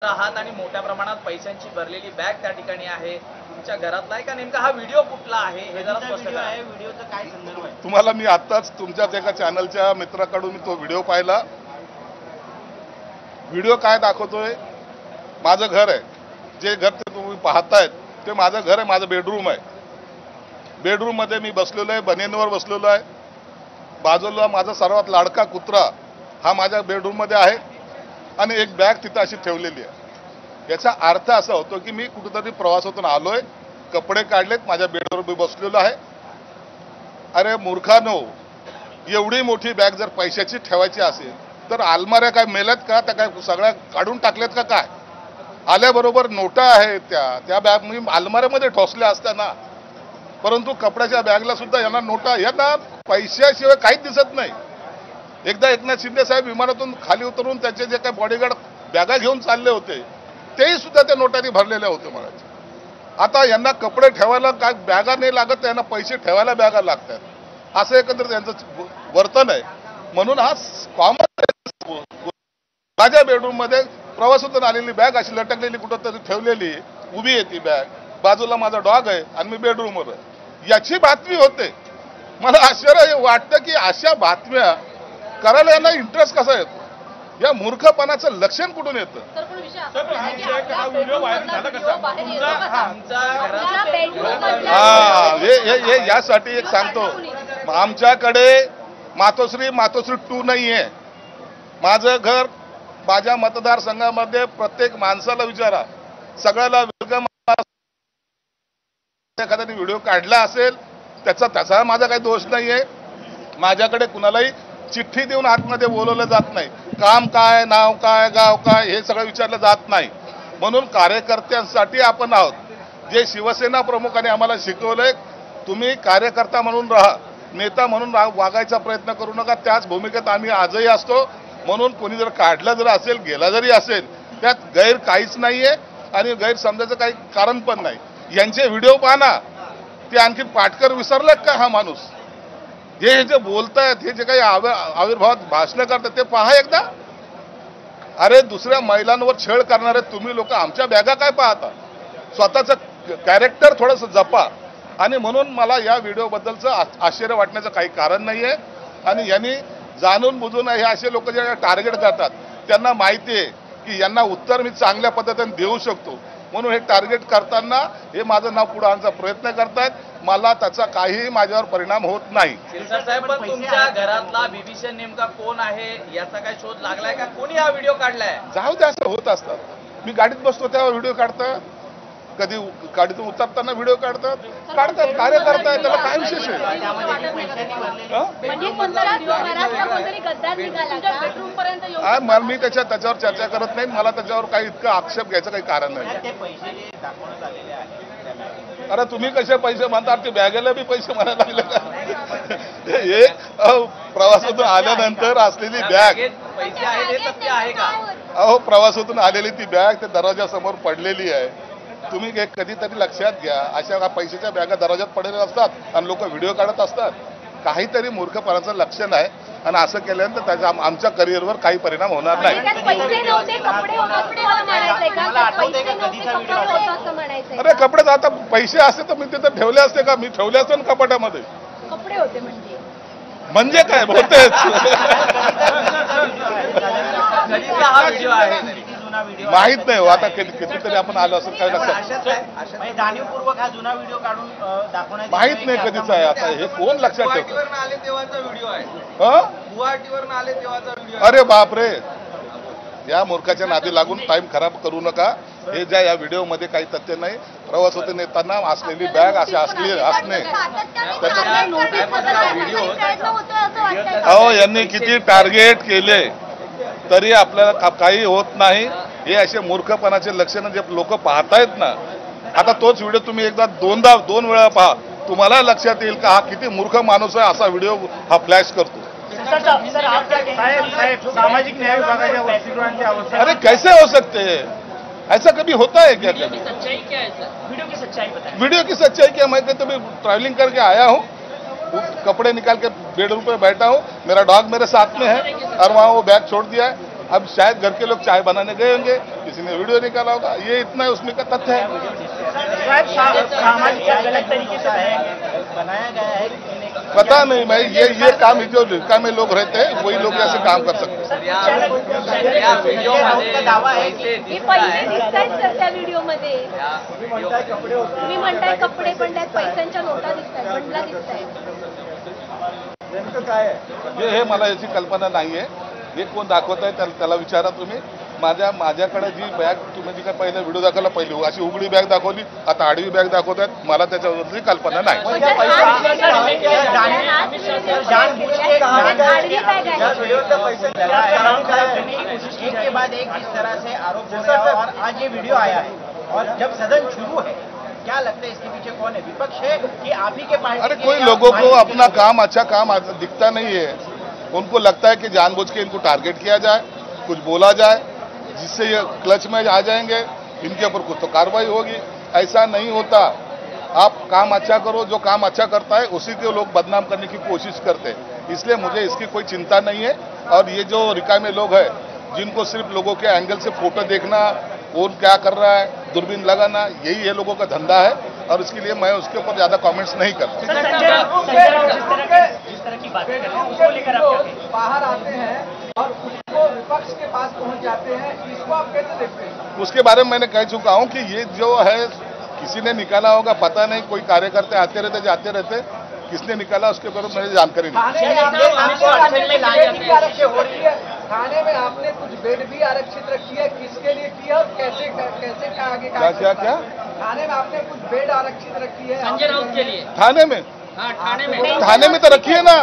आहात आणि मोठ्या प्रमाणात पैशांची भरलेली बॅग त्या ठिकाणी आहे. तुमच्या घरातला आहे का नेमका हा व्हिडिओ कुठला आहे हे जरा स्पष्ट करा. व्हिडिओचा काय संदर्भ आहे? तुम्हाला मी आताच तुमच्याच एका चॅनलच्या मित्राकडून तो व्हिडिओ पाहिला. व्हिडिओ काय दाखवतोय? माझं घर आहे, जे घर ते तुम्ही पाहतायत ते माझं घर आहे, माझं बेडरूम आहे. बेडरूम मध्ये मी बसलेलो आहे, बनेनवर बसलेलो आहे. बाजूला माझा सर्वात लाडका कुत्रा हा माझ्या बेडरूम मध्ये आहे आणि एक बॅग तिथं अशी ठेवलेली आहे. याचा अर्थ असा होतो की मी कुठेतरी प्रवासातून आलोय, कपडे काढलेत, माझ्या बेडवर मी बसलेलो आहे. अरे मूर्खानो, एवढी मोठी बॅग जर पैशाची ठेवायची असेल तर अलमाऱ्या काय मेल्यात का? त्या काय सगळ्या काढून टाकल्यात का? काय आल्याबरोबर नोटा आहेत त्या बॅग मी अलमाऱ्यामध्ये ठोसल्या असताना, परंतु कपड्याच्या बॅगला सुद्धा यांना नोटा, यांना पैशाशिवाय काहीच दिसत नाही. एकदा एकनाथ शिंदे साहेब विमानातून खाली उतरून त्याचे जे काही बॉडीगार्ड बॅगा घेऊन चालले होते तेही सुद्धा त्या नोटांनी भरलेल्या होते म्हणायचे. आता यांना कपडे ठेवायला काय बॅगा नाही लागत, यांना पैसे ठेवायला बॅगा लागतात. असं एकंदर त्यांचं वर्तन आहे. म्हणून हा कॉमन माझ्या बेडरूम मध्ये प्रवासातून आलेली बॅग अशी लटकलेली कुठं तरी ठेवलेली उभी आहे ती बॅग. बाजूला माझा डॉग आहे आणि मी बेडरूमवर आहे. याची बातमी होते. मला आश्चर्य वाटतं की अशा बातम्या करायला यांना इंटरेस्ट कसा येतो? या मूर्खपणाचं लक्षण कुठून येतं? हे यासाठी एक सांगतो, आमच्याकडे मातोश्री 2 नाहीये. माझं घर माझ्या मतदारसंघामध्ये प्रत्येक माणसाला विचारा, सगळ्याला वेलकम. एखाद्याने व्हिडिओ काढला असेल त्याचा माझा काही दोष नाहीये. माझ्याकडे कुणालाही चिठ्ठी देऊन आतमध्ये बोलवलं जात नाही. काम काय, नाव काय, गाव काय हे सगळं विचारलं जात नाही. म्हणून कार्यकर्त्यांसाठी आपण आहोत. जे शिवसेना प्रमुखांनी आम्हाला शिकवलंय, तुम्ही कार्यकर्ता म्हणून राहा, नेता म्हणून वागायचा प्रयत्न करू नका. त्याच भूमिकेत आम्ही आजही असतो. म्हणून कोणी जर काढला जर असेल, गेला जरी असेल, त्यात गैर काहीच नाहीये आणि गैरसमजाचं काही कारण पण नाही. यांचे व्हिडिओ पहा ना, ते आणखी पाटकर विसरलेत का हा माणूस? हे जे बोलतायत, हे जे काही आविर्भावात भाषण करतात ते पहा एकदा. अरे दुसऱ्या महिलांवर छळ करणारे तुम्ही लोक आमच्या बॅगा काय पाहता? स्वतःचं कॅरेक्टर थोडंसं जपा. आणि म्हणून मला या व्हिडिओबद्दलचं आश्चर्य वाटण्याचं काही कारण नाहीये. आणि यांनी जाणून बुजून हे असे लोक जे टार्गेट करतात त्यांना माहिती आहे की यांना उत्तर मी चांगल्या पद्धतीने देऊ शकतो. म्हणून हे टार्गेट करताना हे माझं नाव पुढे आणण्याचा प्रयत्न करतायत. मला त्याचा काहीही माझ्यावर परिणाम होत नाही. साहेब, पण तुमच्या घरातला बिभीषण नेमका कोण आहे याचा काय शोध लागलाय का? कोणी हा व्हिडिओ काढलाय? जाऊ दे, असं होत असतात. मी गाडीत बसतो तेव्हा व्हिडिओ काढतात, कधी गाडीतून उतरताना व्हिडिओ काढतात. कार्यकर्ता आहे, त्याला काय विशेष आहे? मी त्याच्यावर चर्चा करत नाही. मला त्याच्यावर काही इतकं आक्षेप घ्यायचं काही कारण नाही. अरे तुम्ही कसे पैसे म्हणता? ते बॅगेला बी पैसे म्हणायला लागले का? एक प्रवासातून आल्यानंतर असलेली बॅग, पैसे आहेत हे सत्य आहे का? अहो प्रवासातून आलेली ती बॅग त्या दरवाजासमोर पडलेली आहे. तुम्ही कधीतरी लक्षात घ्या, अशा पैशाच्या बॅगा दरवाजात पडलेल्या असतात आणि लोक व्हिडिओ काढत असतात. काहीतरी मूर्खपणाचं लक्षण आहे आणि असं केल्यानंतर त्याचा आमच्या करिअरवर काही परिणाम होणार नाही. अरे कपडे आता पैसे असते तर मी तिथे ठेवले असते का? मी ठेवले असते ना कपाटामध्ये. कपडे होते म्हणजे काय होतेच. माहित नाही आता कितीतरी आपण आलो असं काय लक्षात जाणीवपूर्वक हा जुना व्हिडिओ काढून दाखवण्यात माहित नाही कधीच आहे. आता हे कोण लक्षात ठेवतं? अरे बापरे, या मूर्खाच्या नादी लागून टाइम खराब करू नका. हे ज्या या व्हिडिओ मध्ये काही तथ्य नाही. प्रवासातून येताना असलेली बॅग अशी असणे, अहो यांनी किती टार्गेट केले तरी आपल्याला काही होत नाही. हे असे मूर्खपणाचे लक्षण जे लोक पाहतायत ना, आता तोच व्हिडिओ तुम्ही एकदा दोन वेळा पहा, तुम्हाला लक्षात येईल का हा किती मूर्ख माणूस आहे. असा व्हिडिओ हा फ्लॅश करतो. सामाजिक न्याय विभागाच्या वसतिगृहांची अवस्था, अरे कैसे हो सकते हैं? ऐसा कभी होता है क्या? कभी वीडियो की सच्चाई बताएं. वीडियो की सच्चाई क्या? मैं तो भी ट्रैवलिंग करके आया हूँ, कपड़े निकाल के बेडरूम पे बैठा हूँ, मेरा डॉग मेरे साथ में है और वहाँ वो बैग छोड़ दिया है. अब शायद घर के लोग चाय बनाने गए होंगे, किसी ने वीडियो निकाला होगा, ये इतना उसमें का तथ्य है। सामाजिक गलत तरीके से बनाया गया है किसी ने, पता नहीं मैं ये काम जो लड़का में लोग रहते हैं वही लोग ऐसे काम कर सकते हैं। या व्हिडिओमध्ये दावा आहे पैसे हे पैसे दिसतायत सर त्या व्हिडिओमध्ये. तुम्ही म्हणताय कपडे पण त्यात पैशांच्या नोटा दिसतायत, बंडला दिसतायत. नेमकं काय आहे? हे मला याची कल्पना नाहीये. हे कोण दाखवत आहे त्याला विचारा तुम्ही. माझ्याकडे जी बॅग तुम्ही जी काय पहिला व्हिडिओ दाखवला, पहिली अशी उघडी बॅग दाखवली, आता आडवी बॅग दाखवत आहेत, मला त्याच्यावरची कल्पना नाही. एक के बाद एक इस तरह से आरोप हो रहा है और आज ये वीडियो आया है और जब सदन शुरू है, क्या लगता है इसके पीछे कौन है? विपक्ष है कि आप ही के पार्टी? अरे कोई लोगों को अपना काम अच्छा काम दिखता नहीं है, उनको लगता है कि जानबूझ के इनको टारगेट किया जाए, कुछ बोला जाए जिससे ये क्लच में आ जाएंगे, इनके ऊपर कुछ तो कार्रवाई होगी। ऐसा नहीं होता। आप काम अच्छा करो, जो काम अच्छा करता है उसी के लोग बदनाम करने की कोशिश करते हैं, इसलिए मुझे इसकी कोई चिंता नहीं है। और ये जो रिकामे लोग हैं जिनको सिर्फ लोगों के एंगल से फोटो देखना, कौन क्या कर रहा है, दूरबीन लगाना, यही ये लोगों का धंधा है और इसके लिए मैं उसके ऊपर ज्यादा कमेंट्स नहीं करता। जिस तरह की बातें कर रहे हैं उसको लेकर आप बाहर आते हैं और उसको विपक्ष के पास पहुंच जाते हैं, इसको आप कैसे देखते हैं? उसके बारे में मैंने कह चुका हूं कि ये जो है किसी ने निकाला होगा, पता नहीं, कोई कार्यकर्ता आते रहते जाते रहते, किसने निकाला उसके बारे में मुझे जानकारी नहीं। थाने में आपने कुछ बेड भी आरक्षित रखी है, किसके लिए किया और कैसे क्या आगे क्या थाने में आपने कुछ बेड आरक्षित रखी है संजय राउत के लिए? थाने में? हाँ, थाने थाने में तो रखी है ना।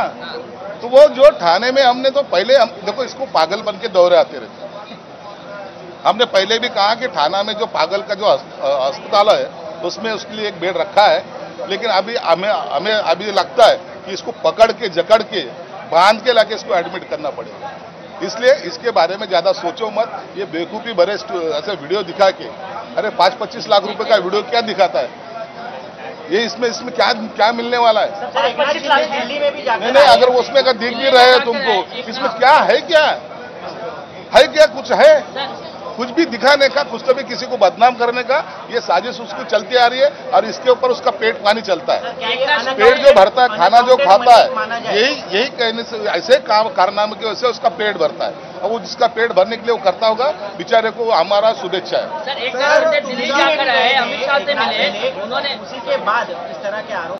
तो वो जो थाने में हमने तो पहले देखो इसको पागल बन के दौरे आते रहते। हमने पहले भी कहा कि थाना में जो पागल का जो अस्पताल है उसमें उसके लिए एक बेड रखा है, लेकिन अभी हमें अभी लगता है कि इसको पकड़ के जकड़ के बांध के लाके इसको एडमिट करना पड़ेगा। इसलिए इसके बारे में ज्यादा सोचो मत। ये बेवकूफी भरे ऐसे वीडियो दिखा के, अरे 5-25 लाख रुपए का वीडियो क्या दिखाता है ये? इसमें क्या मिलने वाला है? दिल्ली में भी नहीं, अगर वो उसमें अगर दिख भी रहे हैं तुमको, इसमें क्या है? क्या कुछ है? कुछ भी दिखाने का, कुछ तो भी किसी को बदनाम करने का ये साजिश उसको चलती आ रही है और इसके ऊपर उसका पेट पानी चलता है। पेट जो भरता है, खाना जो खाता है, यही कहने से ऐसे कारनामे की वजह से उसका पेट भरता है। और वो जिसका पेट भरने के लिए वो करता होगा, बेचारे को हमारा शुभेच्छा है। सर, एक दिल्ली जाकर आए, अमित शाह से मिले, उन्होंने उसी के बाद इस तरह के आरोप